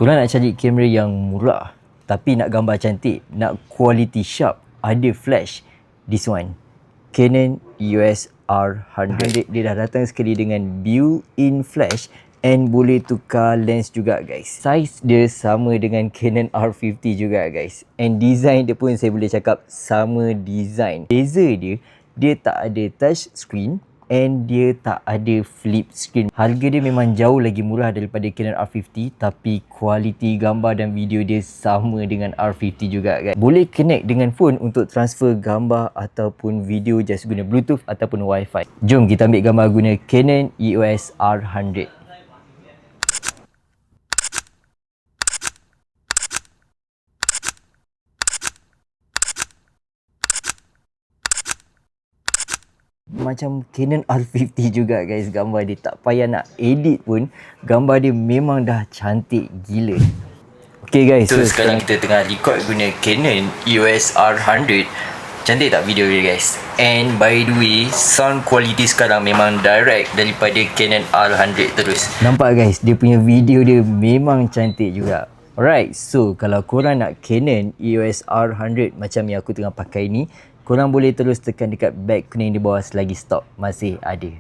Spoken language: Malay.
Korang nak cari kamera yang murah tapi nak gambar cantik, nak quality sharp, ada flash, this one, Canon EOS R100. Dia dah datang sekali dengan built-in flash and boleh tukar lens juga guys. Size dia sama dengan Canon R50 juga guys, and design dia pun saya boleh cakap sama design. Beza dia tak ada touch screen and dia tak ada flip screen. Harga dia memang jauh lagi murah daripada Canon R50, tapi kualiti gambar dan video dia sama dengan R50 juga guys. Boleh connect dengan phone untuk transfer gambar ataupun video just guna Bluetooth ataupun Wi-Fi. Jom kita ambil gambar guna Canon EOS R100. Macam Canon R50 juga guys, gambar dia tak payah nak edit pun, gambar dia memang dah cantik gila. Okay guys, so sekarang kita tengah record guna Canon EOS R100. Cantik tak video dia guys? And by the way, sound quality sekarang memang direct daripada Canon R100 terus. Nampak guys, dia punya video dia memang cantik juga. Alright, so kalau korang nak Canon EOS R100 macam yang aku tengah pakai ni, korang boleh terus tekan dekat back kuning di bawah selagi stok masih ada.